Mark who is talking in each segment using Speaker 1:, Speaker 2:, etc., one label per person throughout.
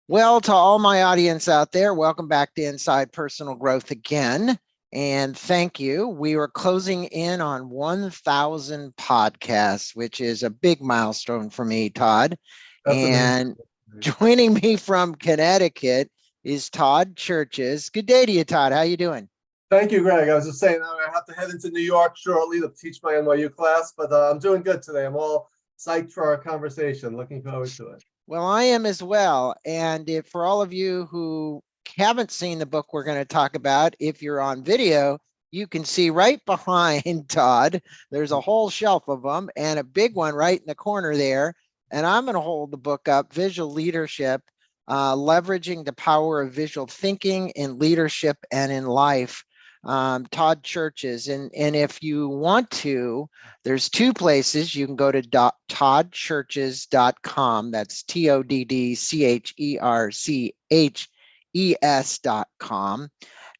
Speaker 1: Well, to all my audience out there, welcome back to Inside Personal Growth again. And thank you. We are closing in on 1,000 podcasts, which is a big milestone for me, Todd.
Speaker 2: That's
Speaker 1: and
Speaker 2: amazing.
Speaker 1: joining me from Connecticut is Todd Cherches. Good day to you, Todd. How you doing?
Speaker 2: Thank you, Greg. I was just saying I have to head into New York shortly to teach my NYU class, but I'm doing good today. I'm all psyched for our conversation. Looking forward to it.
Speaker 1: Well, I am as well. And for all of you who haven't seen the book we're going to talk about, if you're on video, you can see right behind Todd, there's a whole shelf of them and a big one right in the corner there. And I'm going to hold the book up, Visual Leadership, Leveraging the Power of Visual Thinking in Leadership and in Life. Todd Cherches. And if you want to, there's two places. You can go to toddcherches.com. That's TODDCHERCHES.com.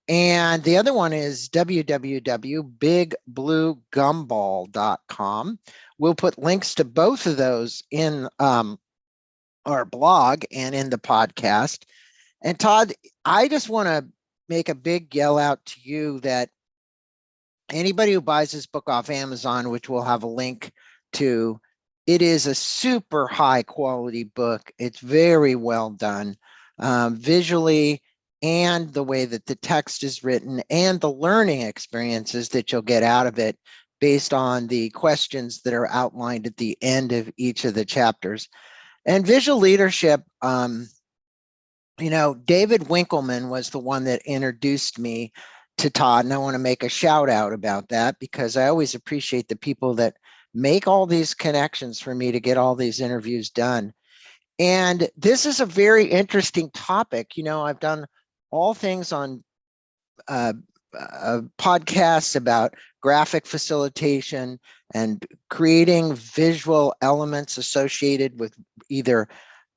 Speaker 1: And the other one is www.BigBlueGumball.com. We'll put links to both of those in our blog and in the podcast. And Todd, I just want to make a big yell out to you that anybody who buys this book off Amazon, which we'll have a link to, it is a super high quality book. It's very well done visually, and the way that the text is written and the learning experiences that you'll get out of it based on the questions that are outlined at the end of each of the chapters. And visual leadership, David Winkleman was the one that introduced me to Todd, and I want to make a shout out about that because I always appreciate the people that make all these connections for me to get all these interviews done. And this is a very interesting topic. I've done all things on podcasts about graphic facilitation and creating visual elements associated with either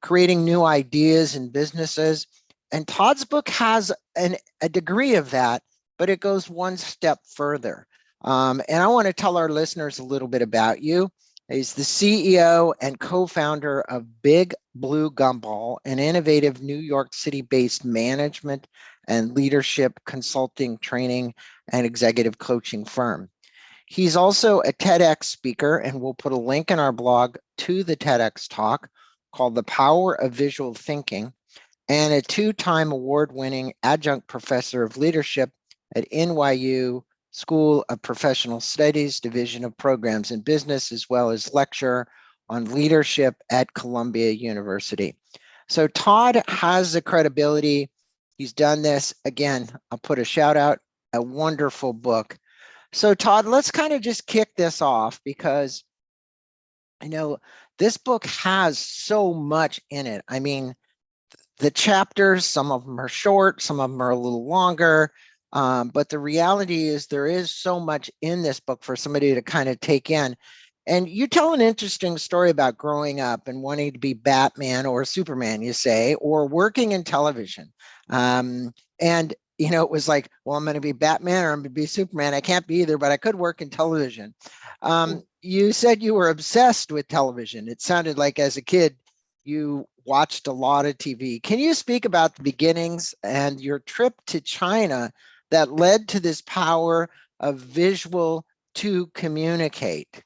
Speaker 1: creating new ideas in businesses. And Todd's book has a degree of that, but it goes one step further. And I want to tell our listeners a little bit about you. He's the CEO and co-founder of BigBlueGumball, an innovative New York City-based management and leadership consulting, training, and executive coaching firm. He's also a TEDx speaker, and we'll put a link in our blog to the TEDx talk called The Power of Visual Thinking, and a two-time award-winning adjunct professor of leadership at NYU School of Professional Studies, Division of Programs in Business, as well as lecturer on leadership at Columbia University. So Todd has the credibility. He's done this. Again, I'll put a shout out, a wonderful book. So Todd, let's kind of just kick this off because this book has so much in it. I mean, the chapters, some of them are short, some of them are a little longer, but the reality is there is so much in this book for somebody to kind of take in. And you tell an interesting story about growing up and wanting to be Batman or Superman, you say, or working in television. And it was like, well, I'm going to be Batman or I'm going to be Superman. I can't be either, but I could work in television. You said you were obsessed with television. It sounded like as a kid, you watched a lot of TV. Can you speak about the beginnings and your trip to China that led to this power of visual to communicate?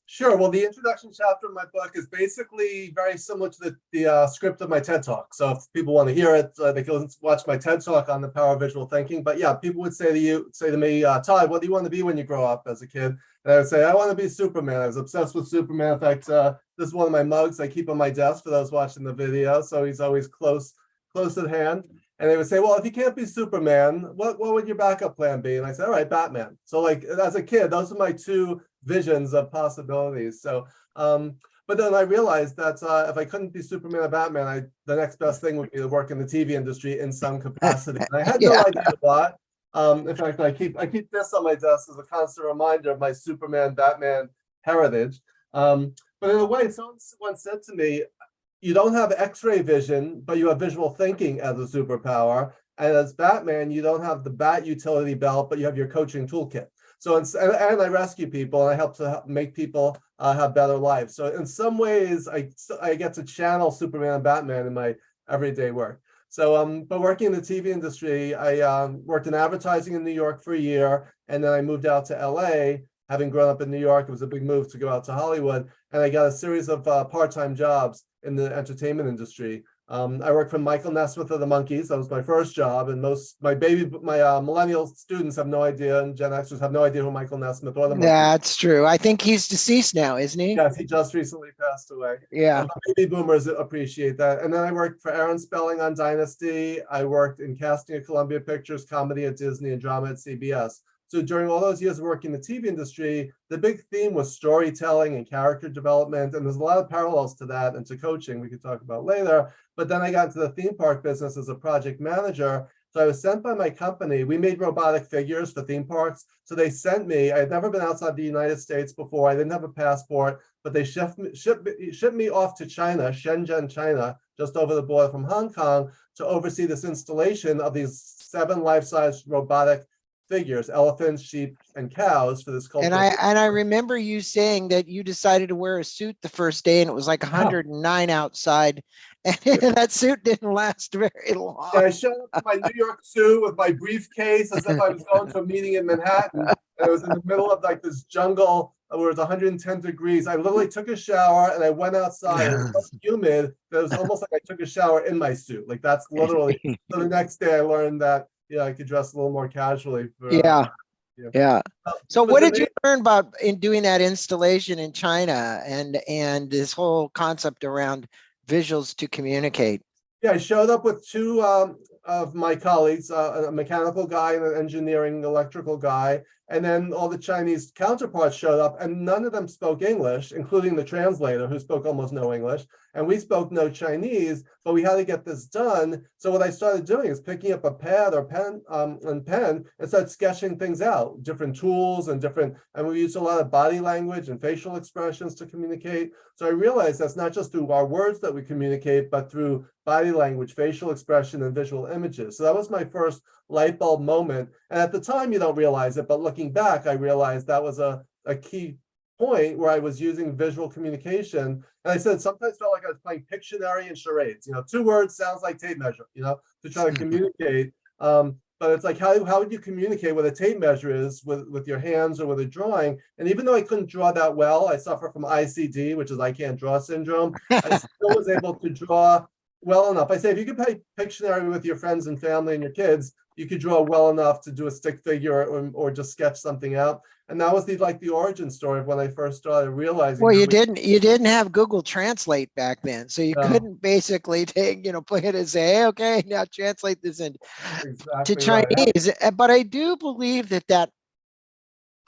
Speaker 2: Sure. Well, the introduction chapter of my book is basically very similar to the script of my TED Talk. So if people want to hear it, they can watch my TED Talk on the power of visual thinking. But yeah, people would say to me, Todd, what do you want to be when you grow up as a kid? And I would say, I want to be Superman. I was obsessed with Superman. In fact, this is one of my mugs I keep on my desk for those watching the video. So he's always close at hand. And they would say, well, if you can't be Superman, what would your backup plan be? And I said, all right, Batman. So like as a kid, those are my two visions of possibilities. So, but then I realized that if I couldn't be Superman or Batman, the next best thing would be to work in the TV industry in some capacity. And I had no idea what. In fact, I keep this on my desk as a constant reminder of my Superman, Batman heritage. But in a way, someone said to me, you don't have X-ray vision, but you have visual thinking as a superpower. And as Batman, you don't have the bat utility belt, but you have your coaching toolkit. So and I rescue people, and I help to make people have better lives. So in some ways, I get to channel Superman and Batman in my everyday work. So but working in the TV industry, I worked in advertising in New York for a year, and then I moved out to LA. Having grown up in New York, it was a big move to go out to Hollywood, and I got a series of part-time jobs in the entertainment industry. I worked for Michael Nesmith of the Monkees. That was my first job, and my millennial students have no idea, and Gen Xers have no idea who Michael Nesmith or the Monkees.
Speaker 1: That's true. I think he's deceased now, isn't he?
Speaker 2: Yes, he just recently passed away.
Speaker 1: Yeah.
Speaker 2: Baby boomers appreciate that. And then I worked for Aaron Spelling on Dynasty. I worked in casting at Columbia Pictures, comedy at Disney, and drama at CBS. So during all those years of working in the TV industry, the big theme was storytelling and character development. And there's a lot of parallels to that and to coaching we could talk about later. But then I got into the theme park business as a project manager. So I was sent by my company. We made robotic figures for theme parks. So they sent me. I had never been outside the United States before. I didn't have a passport, but they shipped me off to China, Shenzhen, China, just over the border from Hong Kong, to oversee this installation of these 7 life-size robotic figures, elephants, sheep, and cows for this cultural.
Speaker 1: And I remember you saying that you decided to wear a suit the first day, and it was like 109 outside, and that suit didn't last very long.
Speaker 2: Yeah, I showed up in my New York suit with my briefcase as if I was going to a meeting in Manhattan, and it was in the middle of like this jungle where it was 110 degrees. I literally took a shower and I went outside. It was so humid that it was almost like I took a shower in my suit. Like that's literally. So the next day I learned that I could dress a little more casually.
Speaker 1: Yeah. So what did you learn about in doing that installation in China and this whole concept around visuals to communicate?
Speaker 2: Yeah, I showed up with 2 of my colleagues, a mechanical guy and an engineering electrical guy. And then all the Chinese counterparts showed up, and none of them spoke English, including the translator, who spoke almost no English. And we spoke no Chinese, but we had to get this done. So what I started doing is picking up a pad or pen and start sketching things out, different tools and we used a lot of body language and facial expressions to communicate. So I realized that's not just through our words that we communicate, but through body language, facial expression, and visual images. So that was my first light bulb moment. And at the time, you don't realize it, but looking back, I realized that was a key point where I was using visual communication. And I said, sometimes felt like I was playing Pictionary and charades. 2 words sounds like tape measure, to try to communicate. But it's like, how would you communicate what a tape measure is with your hands or with a drawing? And even though I couldn't draw that well, I suffer from ICD, which is I can't draw syndrome. I still was able to draw well enough. I say, if you could play Pictionary with your friends and family and your kids, you could draw well enough to do a stick figure or just sketch something out. And that was the origin story of when I first started realizing.
Speaker 1: Well, you didn't have Google Translate back then, so you couldn't basically take, plug it and say, hey, okay, now translate this into Chinese. Right. But I do believe that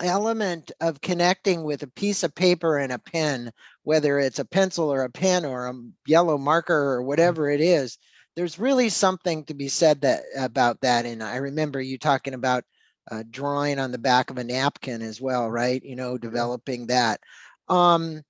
Speaker 1: element of connecting with a piece of paper and a pen, whether it's a pencil or a pen or a yellow marker or whatever it is, there's really something to be said about that. And I remember you talking about drawing on the back of a napkin as well, right? Developing that. And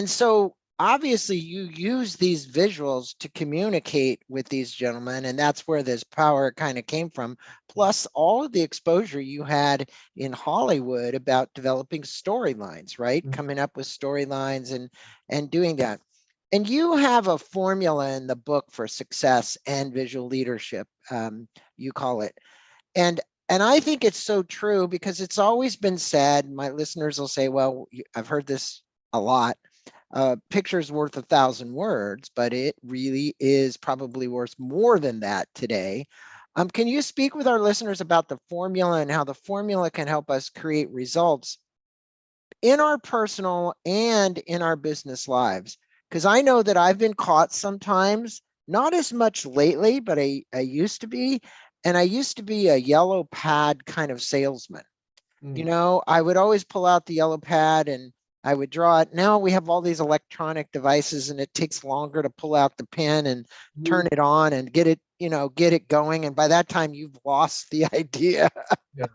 Speaker 1: so obviously you use these visuals to communicate with these gentlemen, and that's where this power kind of came from. Plus all of the exposure you had in Hollywood about developing storylines, right? Mm-hmm. Coming up with storylines and doing that. And you have a formula in the book for success and visual leadership, you call it. And I think it's so true because it's always been said, my listeners will say, well, I've heard this a lot, picture's worth 1,000 words, but it really is probably worth more than that today. Can you speak with our listeners about the formula and how the formula can help us create results in our personal and in our business lives? Because I know that I've been caught sometimes, not as much lately, but I used to be. And I used to be a yellow pad kind of salesman. I would always pull out the yellow pad and I would draw it. Now we have all these electronic devices and it takes longer to pull out the pen and turn it on and get it going. And by that time you've lost the idea.
Speaker 2: Yeah.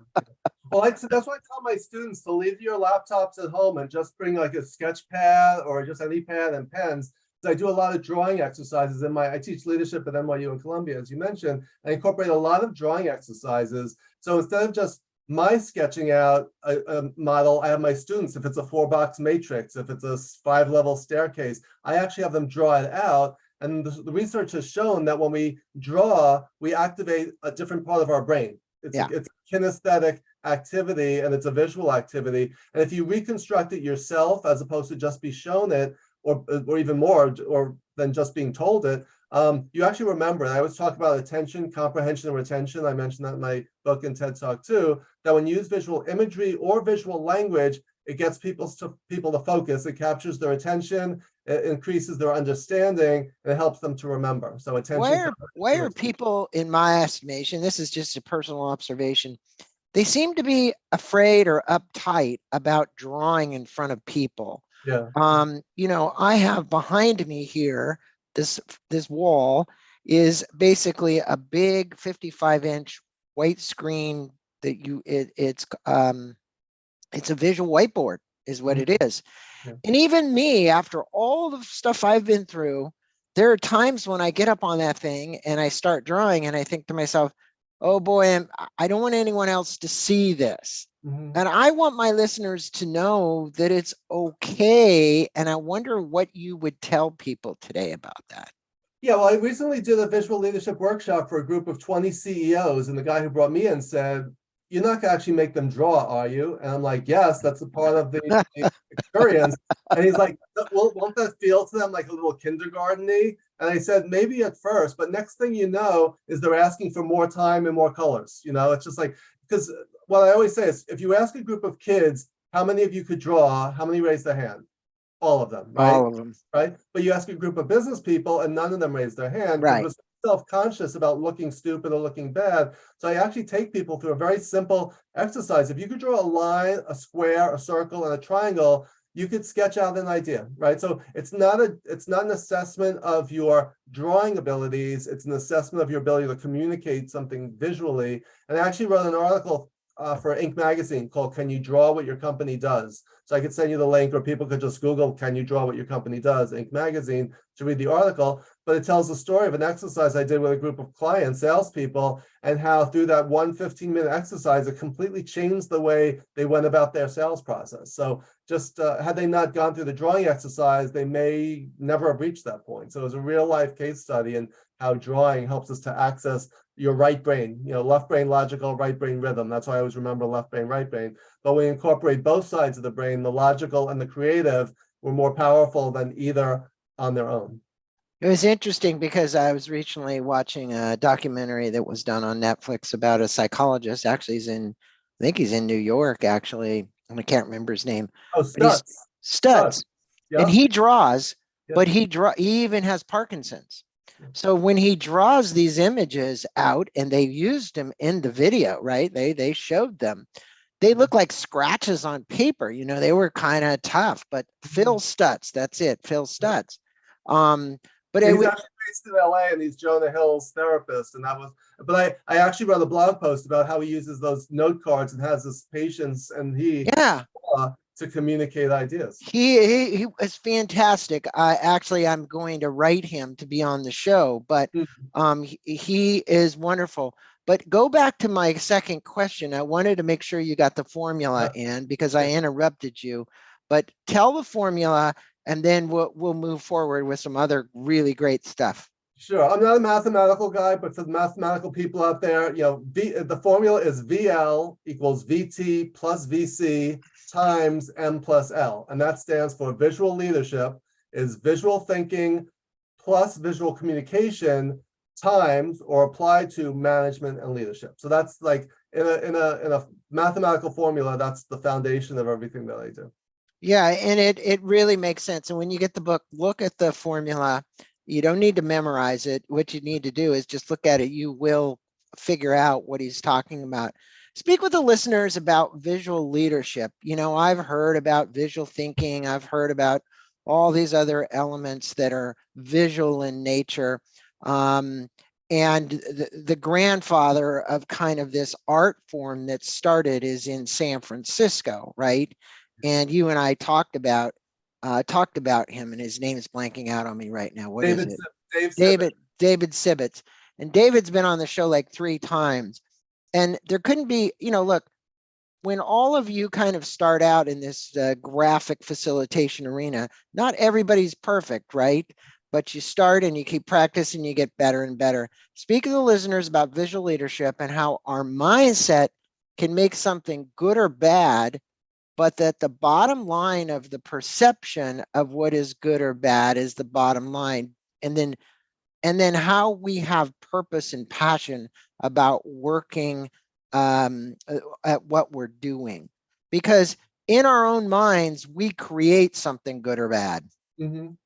Speaker 2: Well, that's why I tell my students to leave your laptops at home and just bring like a sketch pad or just any pad and pens. I do a lot of drawing exercises I teach leadership at NYU in Columbia, as you mentioned. I incorporate a lot of drawing exercises. So instead of just my sketching out a model, I have my students, if it's a 4-box matrix, if it's a 5-level staircase, I actually have them draw it out. And the research has shown that when we draw, we activate a different part of our brain. It's
Speaker 1: Yeah.
Speaker 2: a kinesthetic activity, and it's a visual activity. And if you reconstruct it yourself, as opposed to just be shown it, or even more, or than just being told it, you actually remember. And I always talk about attention, comprehension, and retention. I mentioned that in my book and TED Talk too, that when you use visual imagery or visual language, it gets people to focus. It captures their attention, it increases their understanding, and it helps them to remember. So attention.
Speaker 1: Why are people, in my estimation, this is just a personal observation, they seem to be afraid or uptight about drawing in front of people.
Speaker 2: Yeah.
Speaker 1: You know, I have behind me here, this wall is basically a big 55-inch white screen that it's a visual whiteboard is what it is.
Speaker 2: Yeah.
Speaker 1: And even me, after all the stuff I've been through, there are times when I get up on that thing and I start drawing and I think to myself, oh boy, I don't want anyone else to see this.
Speaker 2: Mm-hmm.
Speaker 1: And I want my listeners to know that it's okay. And I wonder what you would tell people today about that.
Speaker 2: Yeah, well, I recently did a visual leadership workshop for a group of 20 CEOs, and the guy who brought me in said, "You're not gonna actually make them draw, are you?" And I'm like, "Yes, that's a part of the experience." And he's like, "Won't that feel to them like a little kindergarten-y?" And I said, "Maybe at first, but next thing you know is they're asking for more time and more colors. You know, it's just like, because what I always say is, if you ask a group of kids, how many of you could draw, how many raise their hand? All of them, right?
Speaker 1: All of them.
Speaker 2: Right? But you ask a group of business people and none of them raise their hand, because
Speaker 1: Right.
Speaker 2: we're self-conscious about looking stupid or looking bad. So I actually take people through a very simple exercise. If you could draw a line, a square, a circle, and a triangle, you could sketch out an idea, right? So it's not an assessment of your drawing abilities, it's an assessment of your ability to communicate something visually. And I actually wrote an article for Inc. magazine called "Can You Draw What Your Company Does?" So I could send you the link, or people could just Google "Can You Draw What Your Company Does?" Inc. magazine to read the article. But it tells the story of an exercise I did with a group of clients, salespeople, and how through that 15-minute exercise, it completely changed the way they went about their sales process. So just had they not gone through the drawing exercise, they may never have reached that point. So it was a real life case study in how drawing helps us to access your right brain, left brain logical, right brain rhythm. That's why I always remember left brain, right brain. But when we incorporate both sides of the brain, the logical and the creative, we're more powerful than either on their own.
Speaker 1: It was interesting because I was recently watching a documentary that was done on Netflix about a psychologist. Actually, I think he's in New York, actually, and I can't remember his name.
Speaker 2: Oh, Stutz.
Speaker 1: Stutz.
Speaker 2: Yeah.
Speaker 1: And he draws,
Speaker 2: Yeah.
Speaker 1: but he even has Parkinson's. So when he draws these images out, and they used them in the video, right? They showed them. They look like scratches on paper. They were kind of tough. But Phil Stutz, that's it, Phil Stutz. But
Speaker 2: he's actually based in LA, and he's Jonah Hill's therapist. And but I actually wrote a blog post about how he uses those note cards and has this patience, and to communicate ideas.
Speaker 1: He was fantastic. I'm going to write him to be on the show, but he is wonderful. But go back to my second question. I wanted to make sure you got the formula in, because I interrupted you. But tell the formula, and then we'll move forward with some other really great stuff.
Speaker 2: Sure. I'm not a mathematical guy, but for the mathematical people out there, the formula is VL equals VT plus VC times M plus L. And that stands for visual leadership is visual thinking plus visual communication times or applied to management and leadership. So that's like in a mathematical formula, that's the foundation of everything that I do.
Speaker 1: Yeah, and it really makes sense. And when you get the book, look at the formula. You don't need to memorize it. What you need to do is just look at it. You will figure out what he's talking about. Speak with the listeners about visual leadership. I've heard about visual thinking. I've heard about all these other elements that are visual in nature. And the grandfather of kind of this art form that started is in San Francisco, right? And you and I talked about him, and his name is blanking out on me right now. What is it? David Sibbets. And David's been on the show like 3 times. And there couldn't be, look, when all of you kind of start out in this graphic facilitation arena, not everybody's perfect, right? But you start and you keep practicing, you get better and better. Speak to the listeners about visual leadership and how our mindset can make something good or bad, but that the bottom line of the perception of what is good or bad is the bottom line. And then how we have purpose and passion about working at what we're doing. Because in our own minds, we create something good or bad.
Speaker 2: Mhm.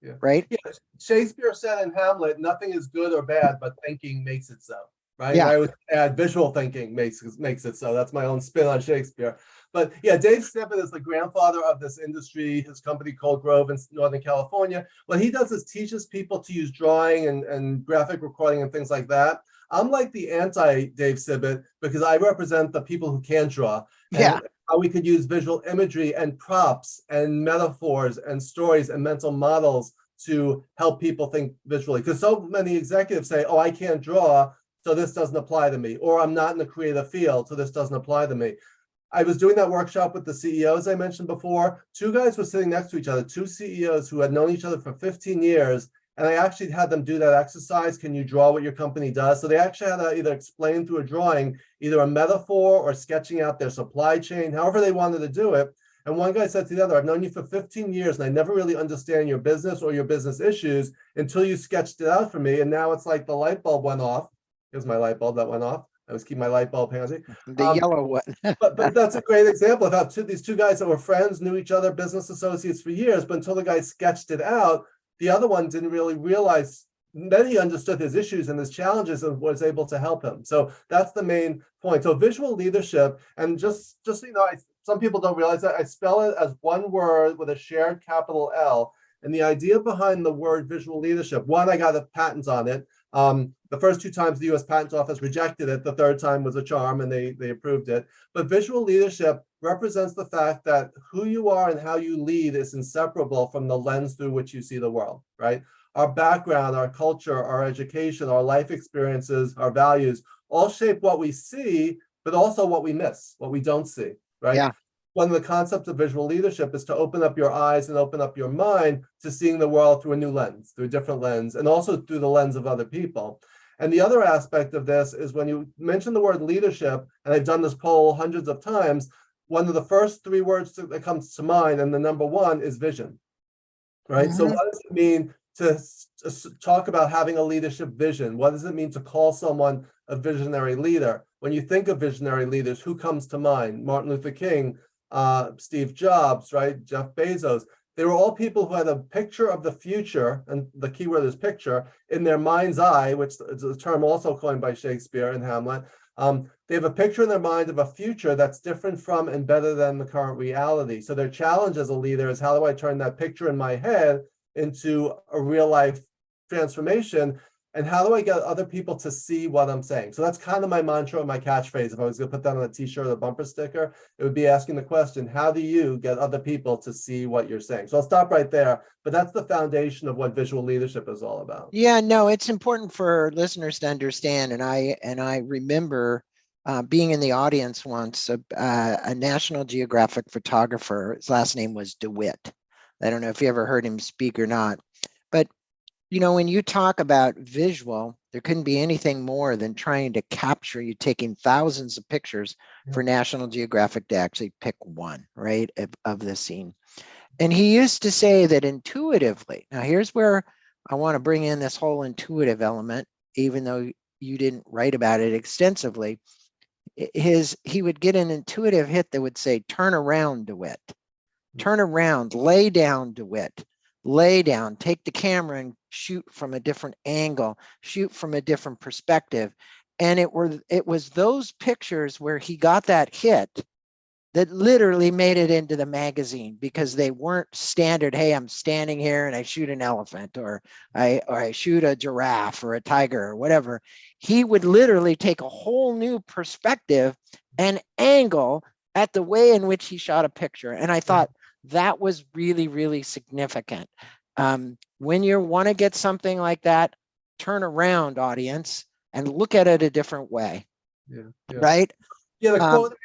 Speaker 2: Yeah.
Speaker 1: Right?
Speaker 2: Yeah. Shakespeare said in Hamlet, nothing is good or bad, but thinking makes it so. Right.
Speaker 1: Yeah.
Speaker 2: And I would add visual thinking makes it so. That's my own spin on Shakespeare. But yeah, Dave Snippet is the grandfather of this industry. His company called Grove in Northern California. What he does is teaches people to use drawing and graphic recording and things like that. I'm like the anti Dave Snippet because I represent the people who can't draw.
Speaker 1: Yeah.
Speaker 2: And how we could use visual imagery and props and metaphors and stories and mental models to help people think visually. Because so many executives say, oh, I can't draw, so this doesn't apply to me. Or I'm not in the creative field, so this doesn't apply to me. I was doing that workshop with the CEOs I mentioned before. Two guys were sitting next to each other, two CEOs who had known each other for 15 years. And I actually had them do that exercise. Can you draw what your company does? So they actually had to either explain through a drawing, either a metaphor or sketching out their supply chain, however they wanted to do it. And one guy said to the other, I've known you for 15 years and I never really understand your business or your business issues until you sketched it out for me. And now it's like the light bulb went off. Here's my light bulb that went off. I was keeping my light bulb handy.
Speaker 1: The yellow one.
Speaker 2: But that's a great example of how these two guys that were friends knew each other, business associates for years, but until the guy sketched it out, the other one didn't really realize. Then he understood his issues and his challenges and was able to help him. So that's the main point. So visual leadership, and just so you know, some people don't realize that I spell it as one word with a shared capital L. And the idea behind the word visual leadership, one, I got the patents on it. The first two times the U.S. Patent Office rejected it, the third time was a charm and they approved it. But visual leadership represents the fact that who you are and how you lead is inseparable from the lens through which you see the world, right? Our background, our culture, our education, our life experiences, our values all shape what we see, but also what we miss, what we don't see, right?
Speaker 1: Yeah.
Speaker 2: One of the concepts of visual leadership is to open up your eyes and open up your mind to seeing the world through a new lens, through a different lens, and also through the lens of other people. And the other aspect of this is when you mention the word leadership, and I've done this poll hundreds of times, one of the first three words that comes to mind, and the number one is vision, right? So what does it mean to talk about having a leadership vision? What does it mean to call someone a visionary leader? When you think of visionary leaders, who comes to mind? Martin Luther King, Steve Jobs, right? Jeff Bezos. They were all people who had a picture of the future, and the key word is picture, in their mind's eye, which is a term also coined by Shakespeare in Hamlet. They have a picture in their mind of a future that's different from and better than the current reality. So their challenge as a leader is, how do I turn that picture in my head into a real life transformation? And how do I get other people to see what I'm saying? So that's kind of my mantra or my catchphrase. If I was going to put that on a t-shirt or a bumper sticker, it would be asking the question, how do you get other people to see what you're saying? So I'll stop right there, but that's the foundation of what visual leadership is all about.
Speaker 1: Yeah, no, it's important for listeners to understand. And I remember being in the audience once, a National Geographic photographer, his last name was DeWitt. I don't know if you ever heard him speak or not, but you know, when you talk about visual, there couldn't be anything more than trying to capture you taking thousands of pictures for National Geographic to actually pick one, right, of the scene. And he used to say that intuitively, now here's where I want to bring in this whole intuitive element, even though you didn't write about it extensively. He would get an intuitive hit that would say, turn around, DeWitt, turn around, lay down, DeWitt. Lay down, take the camera and shoot from a different angle, shoot from a different perspective. And it was those pictures where he got that hit that literally made it into the magazine, because they weren't standard, hey, I'm standing here and I shoot an elephant, or I shoot a giraffe or a tiger or whatever. He would literally take a whole new perspective and angle at the way in which he shot a picture. And I thought, that was really, really significant. When you want to get something like that, turn around, audience, and look at it a different way.
Speaker 2: Yeah.
Speaker 1: Right?
Speaker 2: Yeah, the quote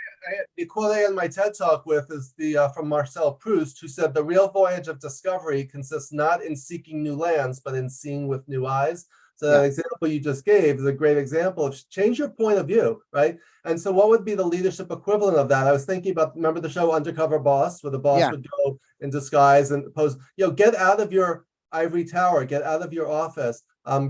Speaker 2: the quote I end my TED Talk with is from Marcel Proust, who said, "The real voyage of discovery consists not in seeking new lands, but in seeing with new eyes." So
Speaker 1: Yeah.
Speaker 2: that example you just gave is a great example of change your point of view, right? And so what would be the leadership equivalent of that? I was thinking about, remember the show Undercover Boss, where the boss
Speaker 1: Yeah.
Speaker 2: would go in disguise and pose, get out of your ivory tower, get out of your office,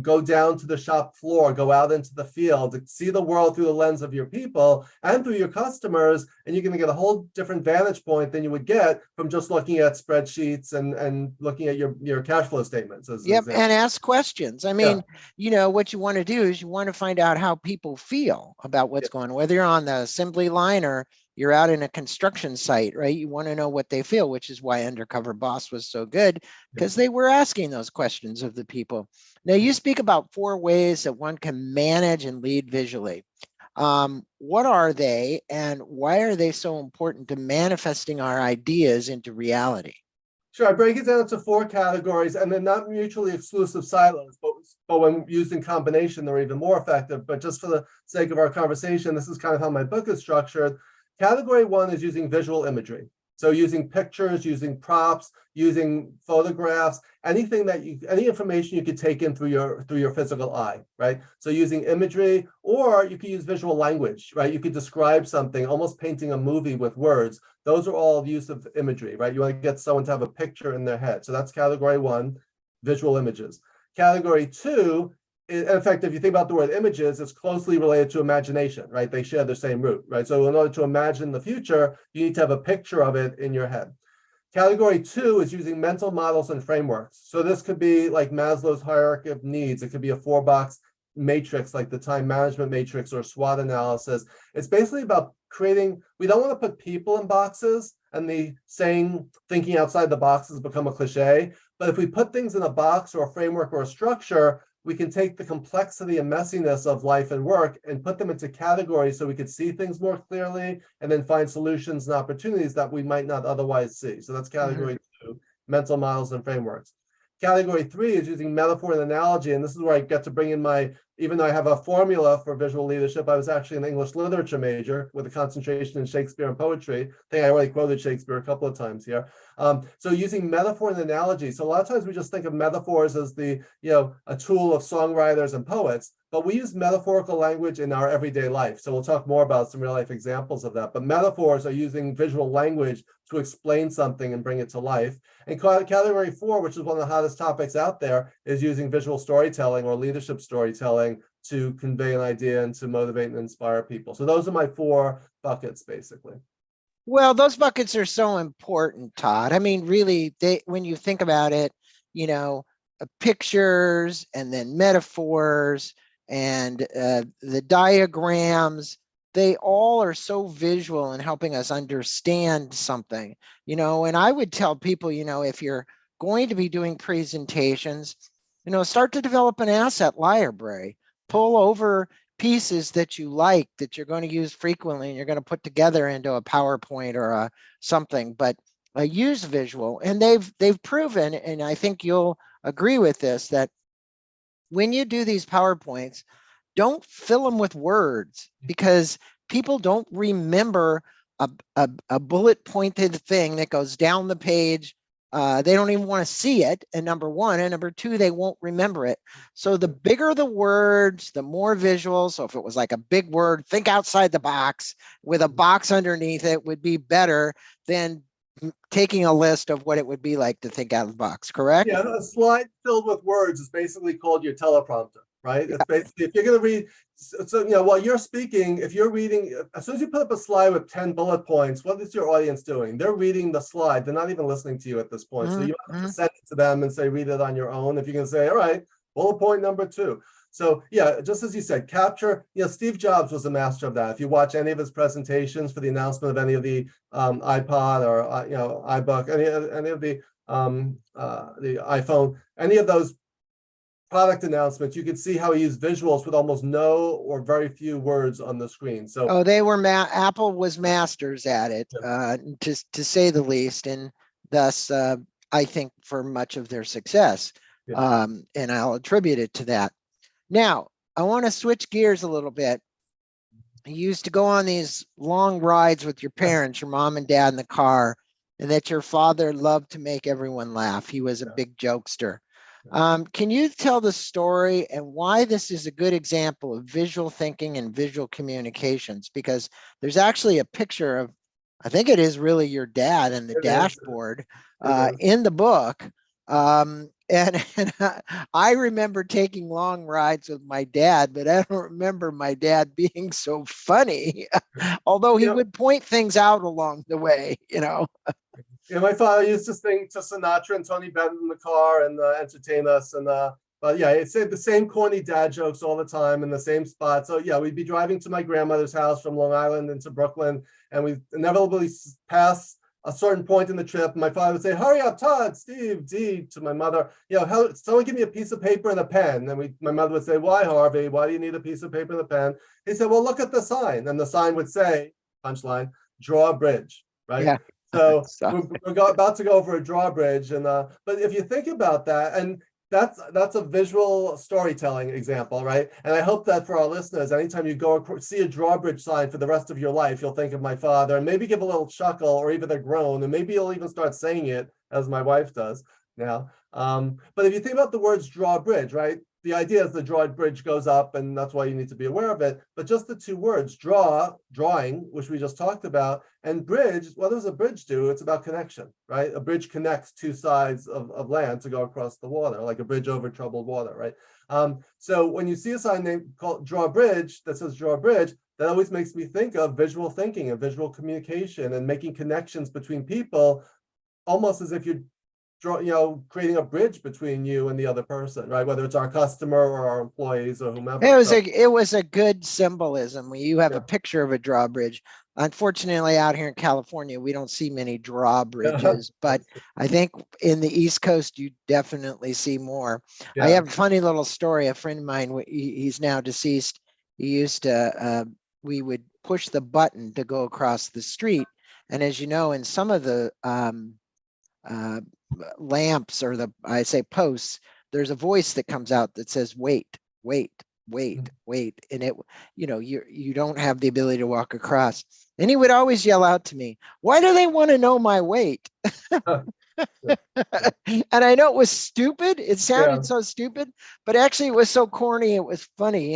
Speaker 2: go down to the shop floor, go out into the field, see the world through the lens of your people and through your customers, and you're going to get a whole different vantage point than you would get from just looking at spreadsheets and looking at your cash flow statements, as an
Speaker 1: Yep.
Speaker 2: example.
Speaker 1: And ask questions. I mean, what you want to do is you want to find out how people feel about what's going on, whether you're on the assembly line or you're out in a construction site, right? You want to know what they feel, which is why Undercover Boss was so good, because they were asking those questions of the people. Now, you speak about 4 ways that one can manage and lead visually. What are they, and why are they so important to manifesting our ideas into reality?
Speaker 2: Sure, I break it down into 4 categories, and they're not mutually exclusive silos, but when used in combination, they're even more effective. But just for the sake of our conversation, this is kind of how my book is structured. Category 1 is using visual imagery. So using pictures, using props, using photographs, any information you could take in through your physical eye, right? So using imagery, or you could use visual language, right? You could describe something, almost painting a movie with words. Those are all use of imagery, right? You want to get someone to have a picture in their head. So that's category 1, visual images. Category 2, in fact, if you think about the word images, it's closely related to imagination, right? They share the same root, right? So in order to imagine the future, you need to have a picture of it in your head. Category 2 is using mental models and frameworks. So this could be like Maslow's hierarchy of needs. It could be a 4-box matrix like the time management matrix or SWOT analysis. It's basically about creating, we don't want to put people in boxes, and the saying thinking outside the box has become a cliche. But if we put things in a box or a framework or a structure, we can take the complexity and messiness of life and work and put them into categories so we could see things more clearly and then find solutions and opportunities that we might not otherwise see. So that's category 2, mental models and frameworks. Category 3 is using metaphor and analogy. And this is where I get to bring in even though I have a formula for visual leadership, I was actually an English literature major with a concentration in Shakespeare and poetry. I think I already quoted Shakespeare a couple of times here. So using metaphor and analogy. So a lot of times we just think of metaphors as a tool of songwriters and poets, but we use metaphorical language in our everyday life. So we'll talk more about some real life examples of that. But metaphors are using visual language to explain something and bring it to life. And category 4, which is one of the hottest topics out there, is using visual storytelling or leadership storytelling to convey an idea and to motivate and inspire people. So those are my 4 buckets, basically.
Speaker 1: Well, those buckets are so important, Todd. I mean, really, when you think about it, pictures and then metaphors and the diagrams, they all are so visual in helping us understand something, and I would tell people, if you're going to be doing presentations, start to develop an asset library, pull over pieces that you like that you're going to use frequently and you're going to put together into a PowerPoint or something, but use visual. And they've proven, and I think you'll agree with this, that when you do these PowerPoints, don't fill them with words, because people don't remember a bullet pointed thing that goes down the page. They don't even want to see it, and number 1, and number 2, they won't remember it. So the bigger the words, the more visual. So if it was like a big word, think outside the box with a box underneath it would be better than taking a list of what it would be like to think out of the box, correct?
Speaker 2: Yeah, a slide filled with words is basically called your teleprompter, right? It's basically, if you're going to read, so while you're speaking, if you're reading, as soon as you put up a slide with 10 bullet points, what is your audience doing? They're reading the slide. They're not even listening to you at this point. So you have to send it to them and say, read it on your own. If you can say, all right, bullet point number 2. So yeah, just as you said, capture, Steve Jobs was a master of that. If you watch any of his presentations for the announcement of any of the iPod or, iBook, any of the iPhone, any of those product announcements, you could see how he used visuals with almost no or very few words on the screen. So
Speaker 1: Apple was masters at it, to say the least, and thus I think for much of their success, and I'll attribute it to that. Now I want to switch gears a little bit you used to go on these long rides with your parents, your mom and dad in the car, and that your father loved to make everyone laugh. He was a big jokester. Can you tell the story and why this is a good example of visual thinking and visual communications? Because there's actually a picture of, I think it is really your dad in the
Speaker 2: It is.
Speaker 1: dashboard
Speaker 2: It is.
Speaker 1: in the book. And I remember taking long rides with my dad, but I don't remember my dad being so funny, although he
Speaker 2: You know,
Speaker 1: would point things out along the way,
Speaker 2: Yeah, my father used to sing to Sinatra and Tony Bennett in the car and entertain us. And but yeah, it's the same corny dad jokes all the time in the same spot. So yeah, we'd be driving to my grandmother's house from Long Island into Brooklyn, and we inevitably pass a certain point in the trip. My father would say, "Hurry up, Todd, Steve, Dee," to my mother. Someone give me a piece of paper and a pen. And my mother would say, "Why, Harvey? Why do you need a piece of paper and a pen?" He said, "Well, look at the sign." And the sign would say, punchline, "Draw a bridge," right?
Speaker 1: Yeah.
Speaker 2: So
Speaker 1: So,
Speaker 2: we're about to go over a drawbridge, and but if you think about that, and that's a visual storytelling example, right? And I hope that for our listeners, anytime you go see a drawbridge sign for the rest of your life, you'll think of my father and maybe give a little chuckle or even a groan, and maybe you'll even start saying it as my wife does now. But if you think about the words drawbridge, right? The idea is the drawbridge goes up, and that's why you need to be aware of it. But just the two words, drawing, which we just talked about, and bridge, what does a bridge do? It's about connection, right? A bridge connects two sides of land to go across the water, like a bridge over troubled water, right? So when you see a sign named called drawbridge that says drawbridge, that always makes me think of visual thinking and visual communication and making connections between people, almost as if you're creating a bridge between you and the other person, right? Whether it's our customer or our employees or whomever.
Speaker 1: it was a good symbolism. You have a picture of a drawbridge. Unfortunately, out here in California, we don't see many drawbridges, but I think in the East Coast, you definitely see more. I have a funny little story. A friend of mine, he's now deceased. He used to, we would push the button to go across the street. And as you know, in some of the lamps or I say posts, there's a voice that comes out that says, wait, wait, wait, wait. And you don't have the ability to walk across. And he would always yell out to me, why do they want to know my weight? And I know it was stupid. It sounded so stupid, but actually it was so corny. It was funny.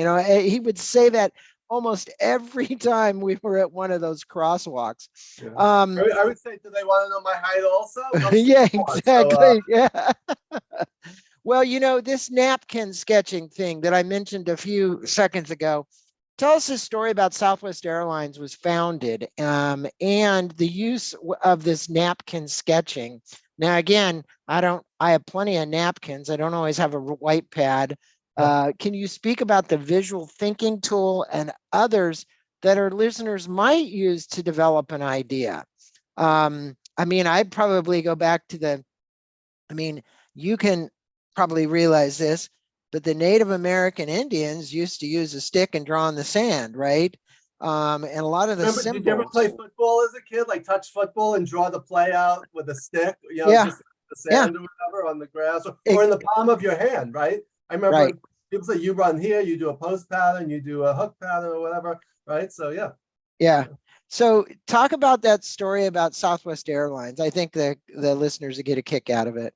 Speaker 1: He would say that almost every time we were at one of those crosswalks.
Speaker 2: I would say, do they want to know my height also?
Speaker 1: Yeah, exactly. Yeah. Well, this napkin sketching thing that I mentioned a few seconds ago, tell us a story about Southwest Airlines was founded and the use of this napkin sketching. Now, again, I have plenty of napkins. I don't always have a white pad. Can you speak about the visual thinking tool and others that our listeners might use to develop an idea? I'd probably go back to you can probably realize this, but the Native American Indians used to use a stick and draw in the sand, right? And a lot of the symbols.
Speaker 2: Did you ever play football as a kid, like touch football and draw the play out with a stick, just the sand or whatever on the grass or in the palm of your hand, right? I remember people say you run here, you do a post pattern, you do a hook pattern or whatever, right? So
Speaker 1: yeah. So talk about that story about Southwest Airlines. I think the listeners will get a kick out of it.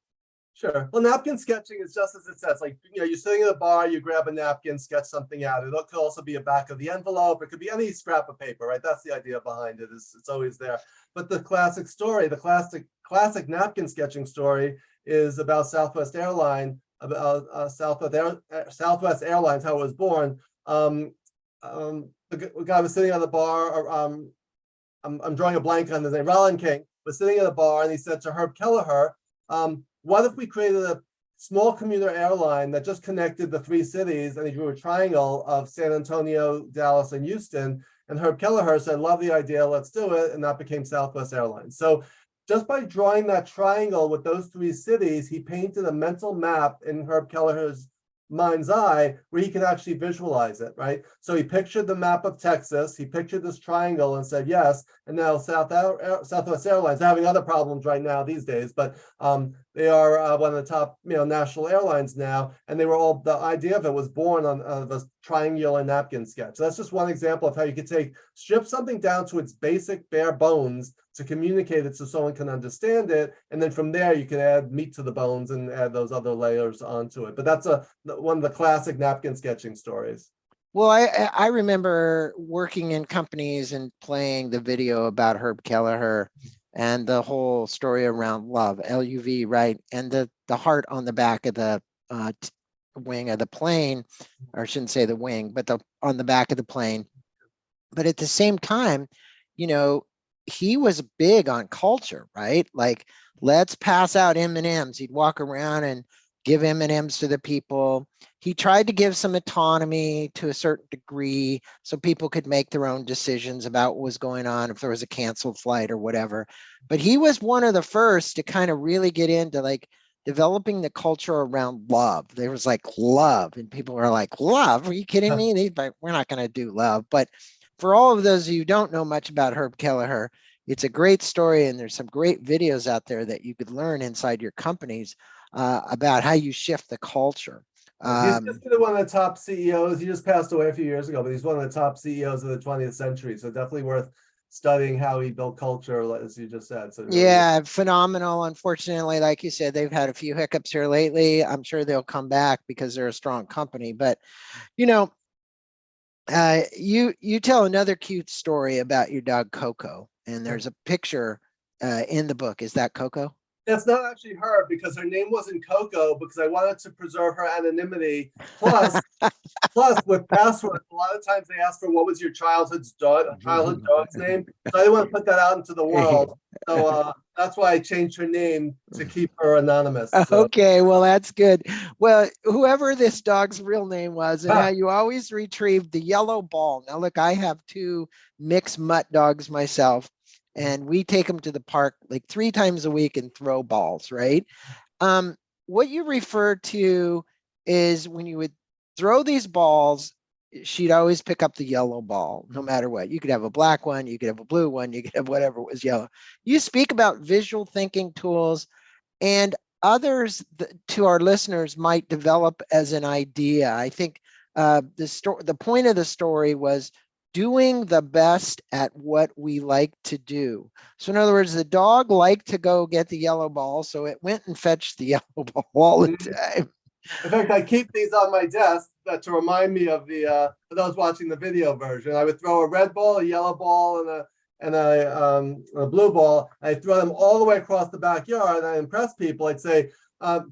Speaker 2: Sure. Well, napkin sketching is just as it says, like, you're sitting at a bar, you grab a napkin, sketch something out. It could also be a back of the envelope. It could be any scrap of paper, right? That's the idea behind it. It's always there. But the classic story, the classic napkin sketching story is about Southwest Airlines, about Southwest Airlines, how it was born. The guy was sitting at the bar, I'm drawing a blank on his name, Rollin King was sitting at a bar and he said to Herb Kelleher, what if we created a small commuter airline that just connected the three cities, and he drew a triangle of San Antonio, Dallas, and Houston. And Herb Kelleher said, love the idea, let's do it. And that became Southwest Airlines. So just by drawing that triangle with those three cities, he painted a mental map in Herb Kelleher's mind's eye where he could actually visualize it, right? So he pictured the map of Texas, he pictured this triangle and said yes, and now Southwest Airlines, they're having other problems right now these days, but They are one of the top, national airlines now, and the idea of it was born on a triangular napkin sketch. So that's just one example of how you could strip something down to its basic bare bones to communicate it so someone can understand it, and then from there you can add meat to the bones and add those other layers onto it. But that's one of the classic napkin sketching stories.
Speaker 1: Well, I remember working in companies and playing the video about Herb Kelleher and the whole story around love, LUV, right? And the heart on the back of the wing of the plane, or I shouldn't say the wing, but on the back of the plane. But at the same time, he was big on culture, right? Like, let's pass out M&Ms. He'd walk around and give M&Ms to the people. He tried to give some autonomy to a certain degree so people could make their own decisions about what was going on, if there was a canceled flight or whatever. But he was one of the first to kind of really get into like developing the culture around love. There was like love, and people were like, love? Are you kidding me? We're not going to do love. But for all of those of you who don't know much about Herb Kelleher, it's a great story, and there's some great videos out there that you could learn inside your companies about how you shift the culture.
Speaker 2: He's considered one of the top CEOs. He just passed away a few years ago, but he's one of the top CEOs of the 20th century. So definitely worth studying how he built culture, as you just said. So really
Speaker 1: yeah, phenomenal. Unfortunately, like you said, they've had a few hiccups here lately. I'm sure they'll come back because they're a strong company. But you tell another cute story about your dog Coco, and there's a picture in the book. Is that Coco?
Speaker 2: That's not actually her, because her name wasn't Coco, because I wanted to preserve her anonymity. Plus with passwords, a lot of times they ask for what was your childhood dog's name. So I didn't want to put that out into the world. So that's why I changed her name to keep her anonymous. So.
Speaker 1: Okay, well, that's good. Well, whoever this dog's real name was, and how you always retrieved the yellow ball. Now, look, I have 2 mixed mutt dogs myself, and we take them to the park like 3 times a week and throw balls, right? What you refer to is when you would throw these balls, she'd always pick up the yellow ball, no matter what. You could have a black one, you could have a blue one, you could have whatever was yellow. You speak about visual thinking tools, and others to our listeners might develop as an idea. I think the point of the story was doing the best at what we like to do. So in other words, the dog liked to go get the yellow ball, so it went and fetched the yellow ball all the time.
Speaker 2: In fact, I keep these on my desk to remind me of for those watching the video version. I would throw a red ball, a yellow ball, and a blue ball. I throw them all the way across the backyard, and I impress people. I'd say,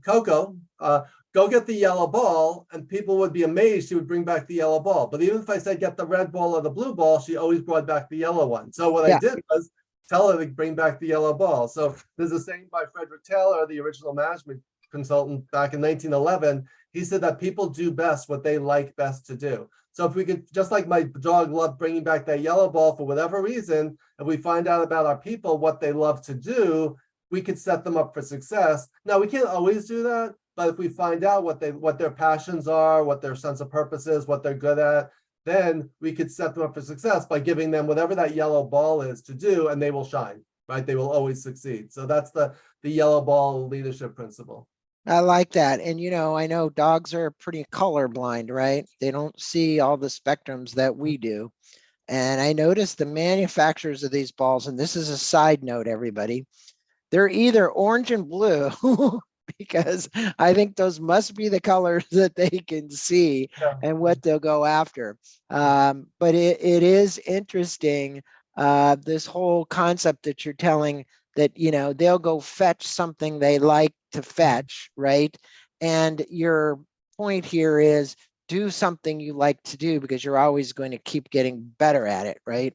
Speaker 2: Coco, go get the yellow ball, and people would be amazed she would bring back the yellow ball. But even if I said get the red ball or the blue ball, she always brought back the yellow one. So what I did was tell her to bring back the yellow ball. So there's a saying by Frederick Taylor, the original management consultant back in 1911. He said that people do best what they like best to do. So if we could, just like my dog loved bringing back that yellow ball for whatever reason, if we find out about our people, what they love to do, we could set them up for success. Now, we can't always do that, but if we find out what their passions are, what their sense of purpose is, what they're good at, then we could set them up for success by giving them whatever that yellow ball is to do, and they will shine, right? They will always succeed. So that's the yellow ball leadership principle.
Speaker 1: I like that. And, I know dogs are pretty colorblind, right? They don't see all the spectrums that we do. And I noticed the manufacturers of these balls, and this is a side note, everybody, they're either orange and blue because I think those must be the colors that they can see and what they'll go after. But it is interesting, this whole concept that you're telling, that they'll go fetch something they like to fetch, right? And your point here is do something you like to do, because you're always going to keep getting better at it, right?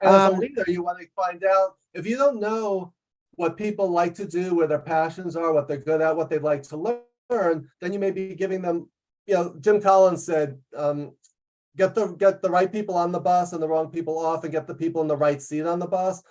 Speaker 2: And as a leader, you want to find out, if you don't know what people like to do, where their passions are, what they're good at, what they'd like to learn, then you may be giving them, Jim Collins said, get the right people on the bus and the wrong people off, and get the people in the right seat on the bus.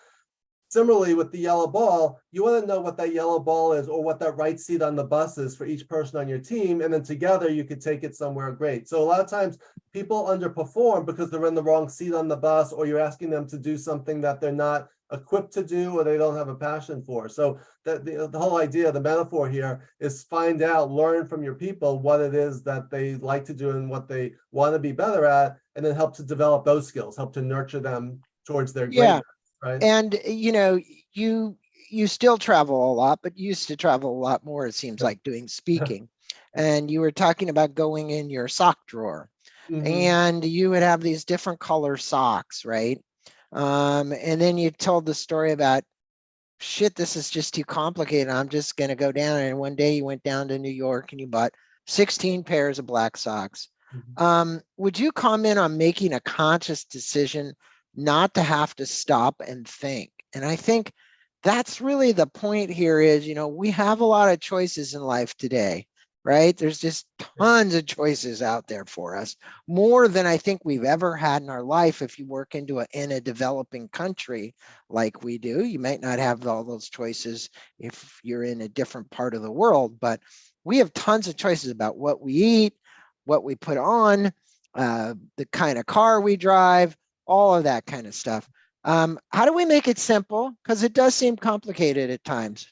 Speaker 2: Similarly, with the yellow ball, you want to know what that yellow ball is, or what that right seat on the bus is for each person on your team. And then together you could take it somewhere great. So a lot of times people underperform because they're in the wrong seat on the bus, or you're asking them to do something that they're not equipped to do or they don't have a passion for. So the whole idea, the metaphor here is find out, learn from your people what it is that they like to do and what they want to be better at, and then help to develop those skills, help to nurture them towards their
Speaker 1: Yeah.
Speaker 2: greatness, right?
Speaker 1: And, you still travel a lot, but you used to travel a lot more, it seems like, doing speaking. And you were talking about going in your sock drawer, and you would have these different color socks, right? And then you told the story about, shit, this is just too complicated. I'm just going to go down. And one day you went down to New York and you bought 16 pairs of black socks. Would you comment on making a conscious decision not to have to stop and think? And I think that's really the point here is, we have a lot of choices in life today, right? There's just tons of choices out there for us, more than I think we've ever had in our life. If you work in a developing country like we do, you might not have all those choices if you're in a different part of the world, but we have tons of choices about what we eat, what we put on, the kind of car we drive, all of that kind of stuff. How do we make it simple? Because it does seem complicated at times.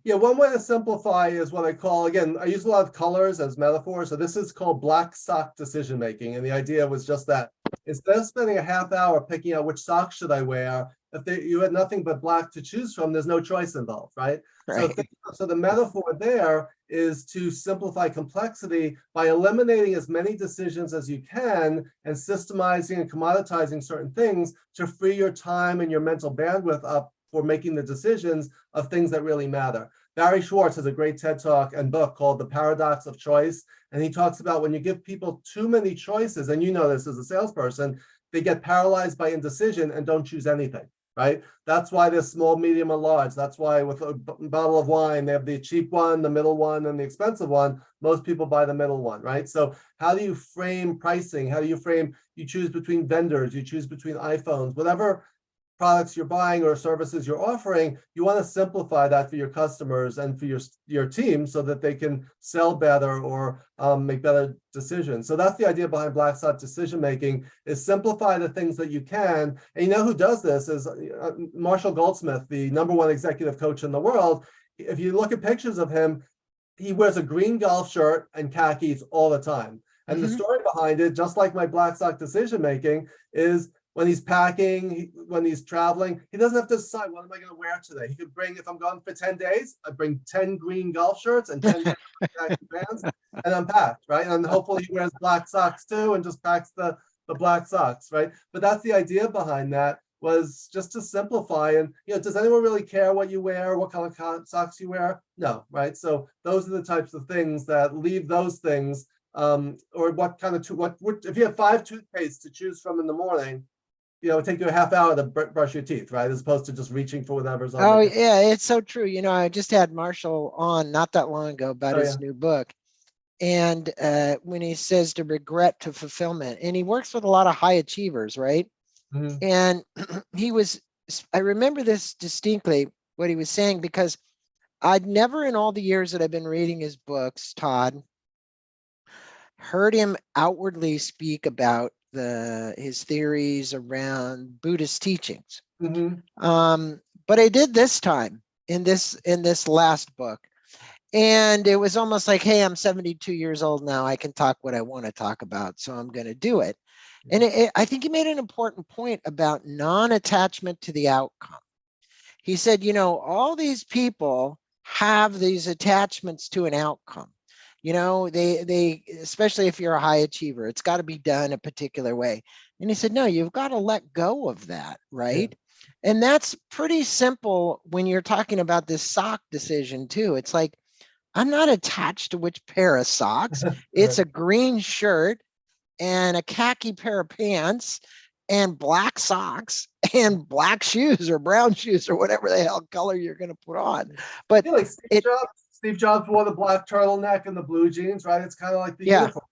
Speaker 2: Yeah, one way to simplify is what I call, again, I use a lot of colors as metaphors. So this is called black sock decision making. And the idea was just that instead of spending a half hour picking out which socks should I wear, if you had nothing but black to choose from, there's no choice involved, right?
Speaker 1: Right.
Speaker 2: So the metaphor there is to simplify complexity by eliminating as many decisions as you can and systemizing and commoditizing certain things to free your time and your mental bandwidth up for making the decisions of things that really matter. Barry Schwartz has a great TED Talk and book called The Paradox of Choice. And he talks about when you give people too many choices, and you know this as a salesperson, they get paralyzed by indecision and don't choose anything, right? That's why there's small, medium, and large. That's why with a bottle of wine, they have the cheap one, the middle one, and the expensive one. Most people buy the middle one, right? So how do you frame pricing? How do you choose between vendors, you choose between iPhones, whatever products you're buying or services you're offering, you want to simplify that for your customers and for your team so that they can sell better or make better decisions. So that's the idea behind black sock decision making, is simplify the things that you can. And you know who does this is Marshall Goldsmith, the #1 executive coach in the world. If you look at pictures of him, he wears a green golf shirt and khakis all the time. And the story behind it, just like my black sock decision making, is when he's packing, when he's traveling, he doesn't have to decide, what am I going to wear today? He could bring, if I'm gone for 10 days, I bring 10 green golf shirts and 10 pants, and I'm packed, right? And hopefully he wears black socks too and just packs the black socks, right? But that's the idea behind that, was just to simplify. And, does anyone really care what you wear, what color socks you wear? No, right? So those are the types of things that leave those things, or what kind of, if you have 5 toothpastes to choose from in the morning, it would take you a half hour to brush your teeth, right? As opposed to just reaching for whatever's on.
Speaker 1: Oh, yeah, it's so true. I just had Marshall on not that long ago about his new book. And when he says to regret to fulfillment, and he works with a lot of high achievers, right? And I remember this distinctly, what he was saying, because I'd never in all the years that I've been reading his books, Todd, heard him outwardly speak about his theories around Buddhist teachings. But I did this time in this last book. And it was almost like, hey, I'm 72 years old now. I can talk what I want to talk about, so I'm going to do it. And I think he made an important point about non-attachment to the outcome. He said, all these people have these attachments to an outcome. They especially if you're a high achiever, it's got to be done a particular way. And he said, no, you've got to let go of that, right? Yeah. And that's pretty simple when you're talking about this sock decision too. It's like, I'm not attached to which pair of socks. It's a green shirt and a khaki pair of pants and black socks and black shoes or brown shoes or whatever the hell color you're going to put on. But
Speaker 2: like Steve Jobs wore the black turtleneck and the blue jeans, right? It's kind of like the uniform.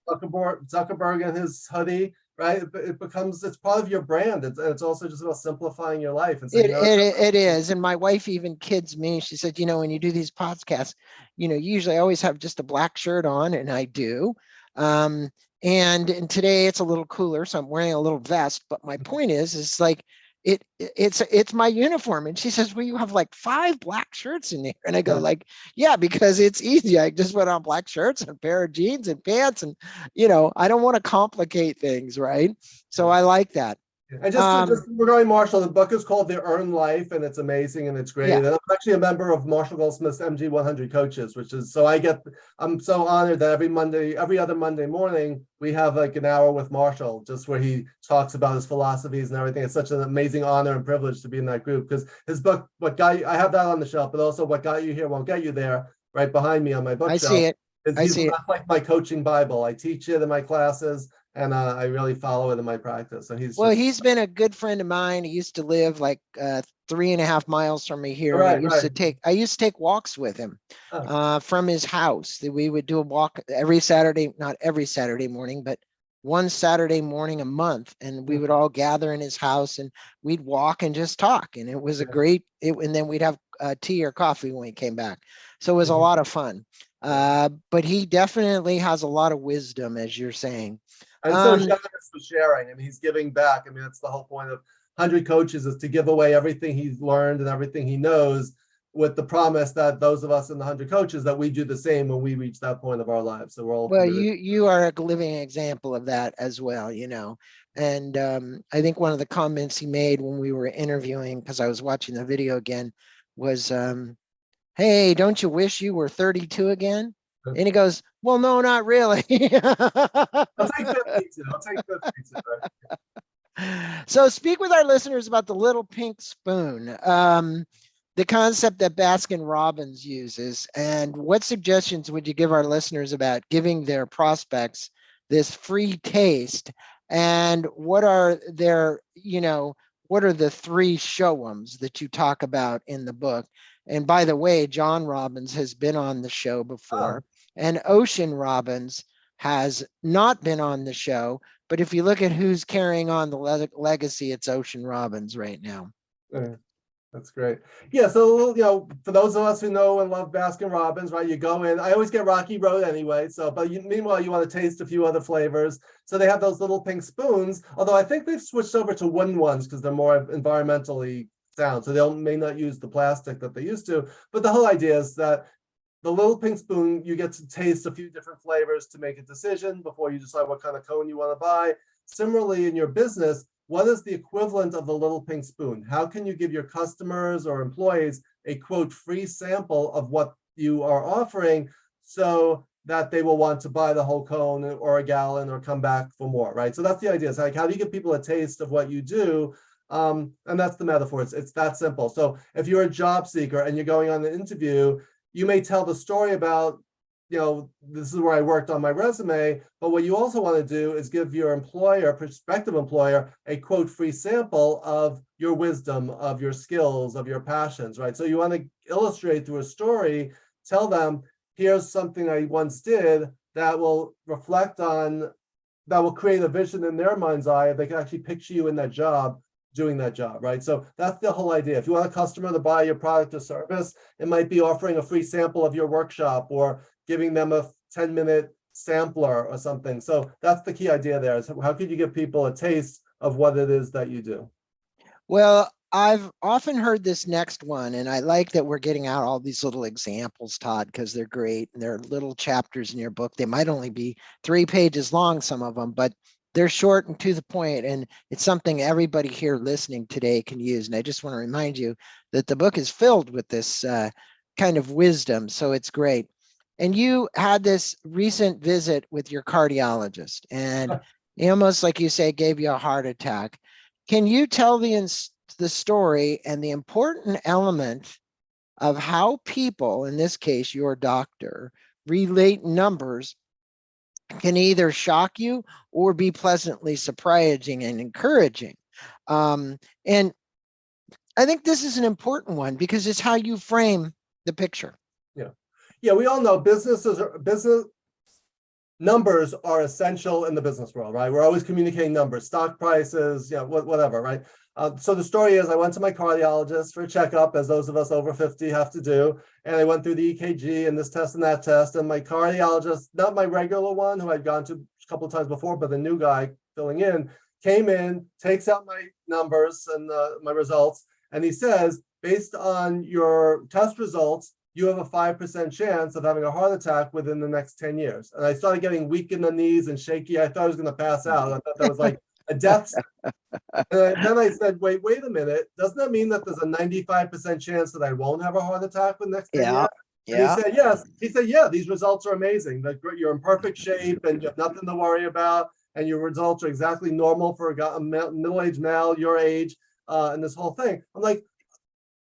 Speaker 2: Zuckerberg and his hoodie, right? It's part of your brand. It's also just about simplifying your life. And
Speaker 1: it is. And my wife even kids me. She said, when you do these podcasts, you usually always have just a black shirt on, and I do. And today it's a little cooler, so I'm wearing a little vest. But my point is like, it's my uniform. And she says, well, you have like 5 black shirts in there. And I go like, yeah, because it's easy. I just put on black shirts and a pair of jeans and pants. And, I don't want to complicate things. Right. So I like that.
Speaker 2: And just regarding Marshall, the book is called The Earned Life, and it's amazing and it's great.
Speaker 1: Yeah.
Speaker 2: And I'm actually a member of Marshall Goldsmith's MG 100 Coaches, which is I'm so honored that every other Monday morning, we have like an hour with Marshall, just where he talks about his philosophies and everything. It's such an amazing honor and privilege to be in that group, because his book, I have that on the shelf, but also What Got You Here Won't Get You There, right behind me on my bookshelf.
Speaker 1: I see it.
Speaker 2: He's like my coaching Bible. I teach it in my classes, and I really follow it in my practice. So
Speaker 1: he's been a good friend of mine. He used to live like 3.5 miles from me here.
Speaker 2: Right,
Speaker 1: I used to take walks with him from his house. We would do a walk every Saturday, not every Saturday morning, but one Saturday morning a month. And we would all gather in his house and we'd walk and just talk. And it was and then we'd have tea or coffee when we came back. So it was a lot of fun. But he definitely has a lot of wisdom, as you're saying.
Speaker 2: And so generous with sharing, and he's giving back. I mean, that's the whole point of 100 Coaches, is to give away everything he's learned and everything he knows, with the promise that those of us in the 100 Coaches, that we do the same when we reach that point of our lives. So we're all
Speaker 1: you are a living example of that as well, And I think one of the comments he made when we were interviewing, because I was watching the video again, was, hey, don't you wish you were 32 again? And he goes, well, no, not really.
Speaker 2: I'll take 52. Right?
Speaker 1: So speak with our listeners about the little pink spoon, the concept that Baskin Robbins uses, and what suggestions would you give our listeners about giving their prospects this free taste? And what are the 3 show-ems that you talk about in the book? And by the way, John Robbins has been on the show before. And Ocean Robbins has not been on the show, but if you look at who's carrying on the legacy, it's Ocean Robbins right now.
Speaker 2: That's great. Yeah, so for those of us who know and love Baskin Robbins, right? You go in. I always get Rocky Road anyway. So, but meanwhile, you want to taste a few other flavors. So they have those little pink spoons. Although I think they've switched over to wooden ones because they're more environmentally sound. So they may not use the plastic that they used to. But the whole idea is that the little pink spoon, you get to taste a few different flavors to make a decision before you decide what kind of cone you want to buy. Similarly, in your business, what is the equivalent of the little pink spoon? How can you give your customers or employees a quote free sample of what you are offering, so that they will want to buy the whole cone or a gallon or come back for more, right? So that's the idea. It's like, how do you give people a taste of what you do? And that's the metaphor. It's that simple. So if you're a job seeker and you're going on an interview, you may tell the story about, this is where I worked on my resume, but what you also want to do is give your prospective employer, a quote free sample of your wisdom, of your skills, of your passions, right? So you want to illustrate through a story, tell them, here's something I once did that will create a vision in their mind's eye. They can actually picture you in that job, doing that job, right? So that's the whole idea. If you want a customer to buy your product or service, it might be offering a free sample of your workshop or giving them a 10-minute sampler or something. So that's the key idea there, is how could you give people a taste of what it is that you do?
Speaker 1: Well, I've often heard this next one, and I like that we're getting out all these little examples, Todd, because they're great. And they're little chapters in your book. They might only be 3 pages long, some of them, but they're short and to the point, and it's something everybody here listening today can use. And I just want to remind you that the book is filled with this kind of wisdom, so it's great. And you had this recent visit with your cardiologist, and almost like you say, gave you a heart attack. Can you tell the story and the important element of how people, in this case, your doctor, relate numbers can either shock you or be pleasantly surprising and encouraging? And I think this is an important one because it's how you frame the picture.
Speaker 2: Yeah, we all know business numbers are essential in the business world, right? We're always communicating numbers, stock prices, whatever, right? So the story is, I went to my cardiologist for a checkup, as those of us over 50 have to do. And I went through the EKG and this test and that test. And my cardiologist, not my regular one who I'd gone to a couple of times before, but the new guy filling in, came in, takes out my numbers and my results, and he says, based on your test results, you have a 5% chance of having a heart attack within the next 10 years. And I started getting weak in the knees and shaky. I thought I was going to pass out. I thought that was like a death sentence. And then I said, wait a minute. Doesn't that mean that there's a 95% chance that I won't have a heart attack in the next 10 years? And he said, yes. He said, yeah, these results are amazing. You're in perfect shape and you have nothing to worry about. And your results are exactly normal for a middle-aged male, your age, and this whole thing. I'm like,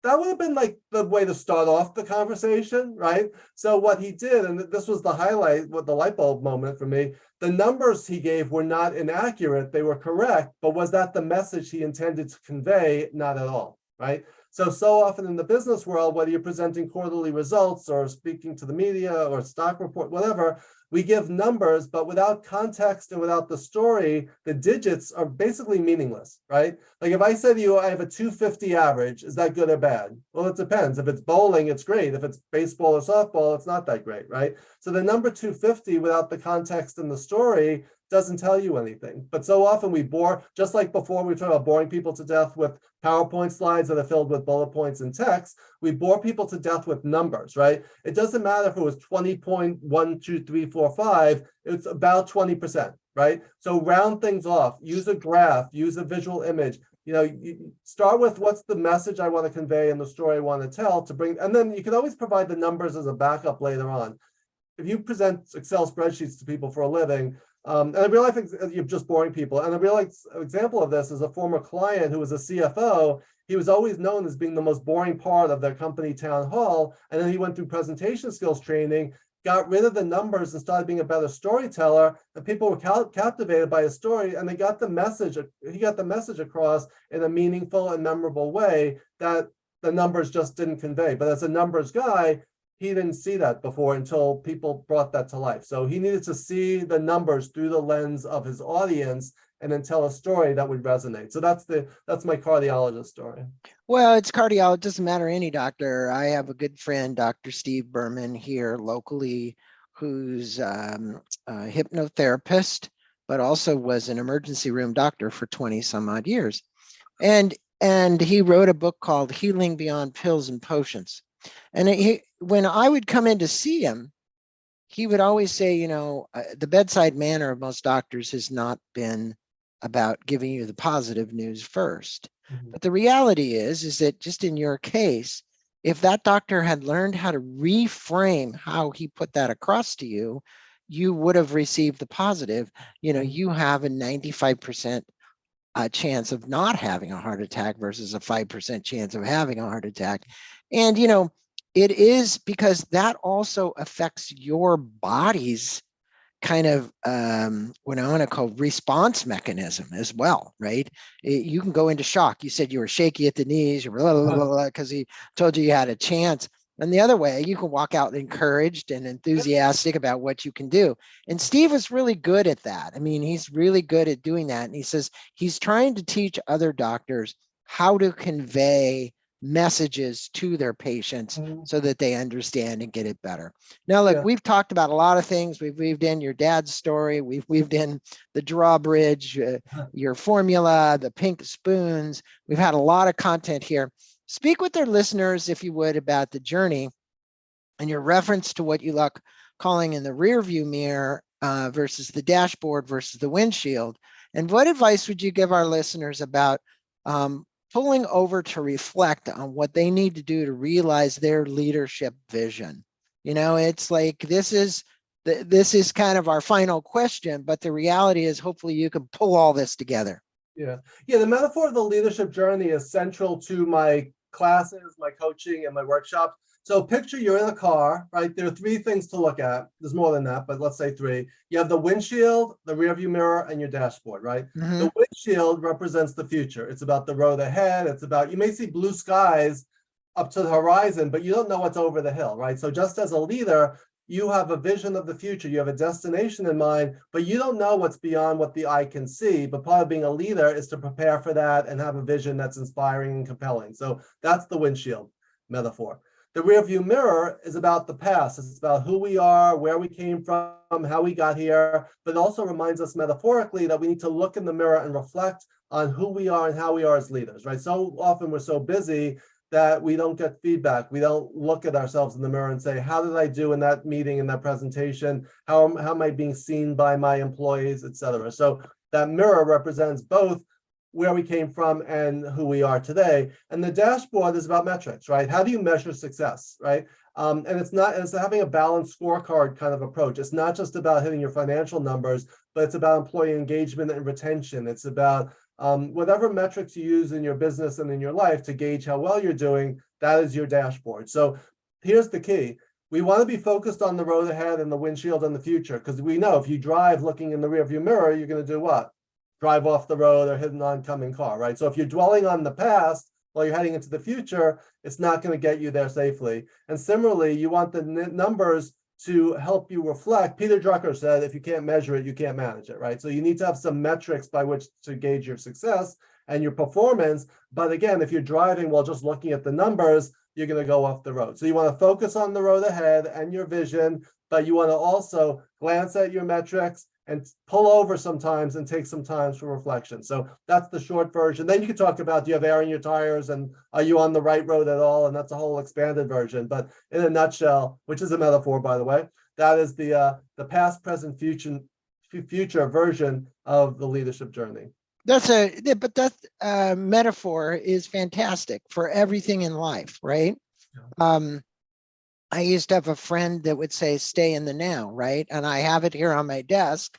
Speaker 2: that would have been like the way to start off the conversation, right? So what he did, and this was the highlight, what the light bulb moment for me, the numbers he gave were not inaccurate, they were correct, but was that the message he intended to convey? Not at all, right? So often in the business world, whether you're presenting quarterly results or speaking to the media or stock report, whatever, we give numbers, but without context and without the story, the digits are basically meaningless, right? Like if I said to you, I have a 250 average, is that good or bad? Well, it depends. If it's bowling, it's great. If it's baseball or softball, it's not that great, right? So the number 250 without the context and the story doesn't tell you anything. But so often we bore, just like before we talked about boring people to death with PowerPoint slides that are filled with bullet points and text, we bore people to death with numbers, right? It doesn't matter if it was 20.12345, it's about 20%, right? So round things off, use a graph, use a visual image. You start with what's the message I want to convey and the story I want to tell to bring, and then you can always provide the numbers as a backup later on. If you present Excel spreadsheets to people for a living, and I realize you're just boring people. And a real example of this is a former client who was a CFO. He was always known as being the most boring part of their company town hall. And then he went through presentation skills training, got rid of the numbers and started being a better storyteller. And people were captivated by his story, and they got the message. He got the message across in a meaningful and memorable way that the numbers just didn't convey. But as a numbers guy, he didn't see that before until people brought that to life. So he needed to see the numbers through the lens of his audience and then tell a story that would resonate. So that's my cardiologist story.
Speaker 1: Well, it's cardiologist, doesn't matter any doctor. I have a good friend, Dr. Steve Berman here locally, who's a hypnotherapist, but also was an emergency room doctor for 20 some odd years. And he wrote a book called Healing Beyond Pills and Potions. And when I would come in to see him, he would always say, the bedside manner of most doctors has not been about giving you the positive news first. Mm-hmm. But the reality is that just in your case, if that doctor had learned how to reframe how he put that across to you, you would have received the positive. You have a 95% chance of not having a heart attack versus a 5% chance of having a heart attack. And, it is because that also affects your body's kind of what I want to call response mechanism as well, right? You can go into shock. You said you were shaky at the knees, because he told you had a chance. And the other way, you can walk out encouraged and enthusiastic about what you can do. And Steve is really good at that. I mean, he's really good at doing that. And he says he's trying to teach other doctors how to convey messages to their patients so that they understand and get it better. Now, look, we've talked about a lot of things. We've weaved in your dad's story. We've weaved in the drawbridge, your formula, the pink spoons. We've had a lot of content here. Speak with their listeners, if you would, about the journey and your reference to what you like calling in the rear view mirror versus the dashboard versus the windshield. And what advice would you give our listeners about pulling over to reflect on what they need to do to realize their leadership vision? It's like this is kind of our final question, but the reality is hopefully you can pull all this together.
Speaker 2: Yeah. The metaphor of the leadership journey is central to my classes, my coaching, and my workshops. So picture you're in a car, right? There are three things to look at. There's more than that, but let's say three. You have the windshield, the rearview mirror, and your dashboard, right? Mm-hmm. The windshield represents the future. It's about the road ahead. It's about, you may see blue skies up to the horizon, but you don't know what's over the hill, right? So just as a leader, you have a vision of the future. You have a destination in mind, but you don't know what's beyond what the eye can see. But part of being a leader is to prepare for that and have a vision that's inspiring and compelling. So that's the windshield metaphor. The rearview mirror is about the past. It's about who we are, where we came from, how we got here, but it also reminds us metaphorically that we need to look in the mirror and reflect on who we are and how we are as leaders, right? So often we're so busy that we don't get feedback. We don't look at ourselves in the mirror and say, how did I do in that meeting, in that presentation? How am I being seen by my employees, et cetera? So that mirror represents both where we came from and who we are today. And the dashboard is about metrics, right? How do you measure success, right? And it's having a balanced scorecard kind of approach. It's not just about hitting your financial numbers, but it's about employee engagement and retention. It's about whatever metrics you use in your business and in your life to gauge how well you're doing, that is your dashboard. So here's the key. We want to be focused on the road ahead and the windshield in the future, because we know if you drive looking in the rearview mirror, you're going to do what? Drive off the road or hit an oncoming car, right? So if you're dwelling on the past while you're heading into the future, it's not going to get you there safely. And similarly, you want the numbers to help you reflect. Peter Drucker said, if you can't measure it, you can't manage it, right? So you need to have some metrics by which to gauge your success and your performance. But again, if you're driving while just looking at the numbers, you're going to go off the road. So you want to focus on the road ahead and your vision, but you want to also glance at your metrics and pull over sometimes and take some time for reflection. So that's the short version. Then you can talk about, do you have air in your tires and are you on the right road at all? And that's a whole expanded version. But in a nutshell, which is a metaphor, by the way, that is the past, present, future version of the leadership journey.
Speaker 1: But that metaphor is fantastic for everything in life, right? Yeah. I used to have a friend that would say, stay in the now, right? And I have it here on my desk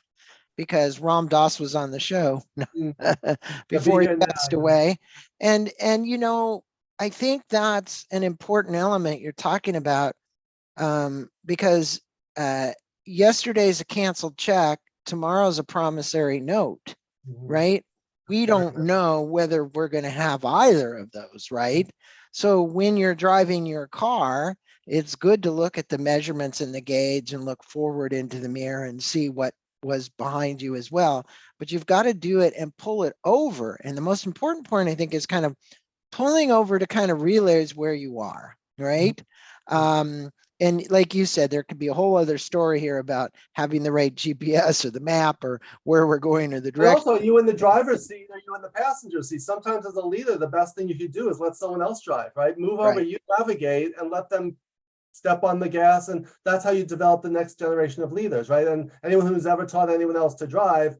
Speaker 1: because Ram Dass was on the show before he passed away. And you know, I think that's an important element you're talking about, because yesterday's a canceled check, tomorrow's a promissory note, right? We don't know whether we're going to have either of those, right? So when you're driving your car, it's good to look at the measurements in the gauge and look forward into the mirror and see what was behind you as well. But you've got to do it and pull it over. And the most important point, I think, is kind of pulling over to kind of realize where you are, right? And like you said, there could be a whole other story here about having the right GPS or the map or where we're going or the direction.
Speaker 2: But also, you in the driver's seat or you in the passenger seat. Sometimes as a leader, the best thing you could do is let someone else drive, right? Move over, you navigate, and let them step on the gas. And that's how you develop the next generation of leaders, right? And anyone who's ever taught anyone else to drive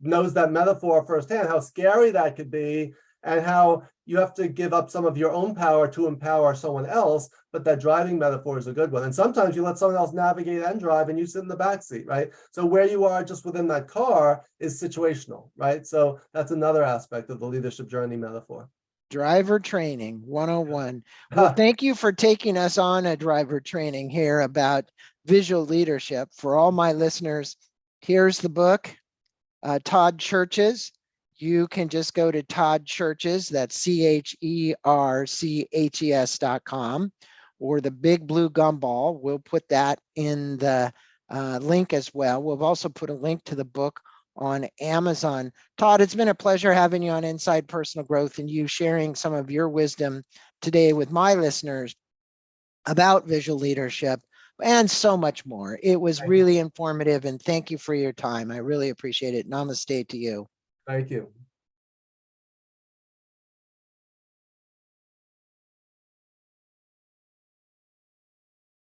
Speaker 2: knows that metaphor firsthand, how scary that could be, and how you have to give up some of your own power to empower someone else. But that driving metaphor is a good one. And sometimes you let someone else navigate and drive and you sit in the back seat, right? So where you are just within that car is situational, right? So that's another aspect of the leadership journey metaphor.
Speaker 1: Driver training 101. Well, thank you for taking us on a driver training here about visual leadership. For all my listeners, here's the book, Todd Cherches. You can just go to Todd Cherches, that's CHERCHES.com, or the Big Blue Gumball. We'll put that in the link as well. We'll also put a link to the book on Amazon. Todd, it's been a pleasure having you on Inside Personal Growth and you sharing some of your wisdom today with my listeners about visual leadership and so much more. It was really informative, and thank you for your time. I really appreciate it. Namaste to you.
Speaker 2: Thank you.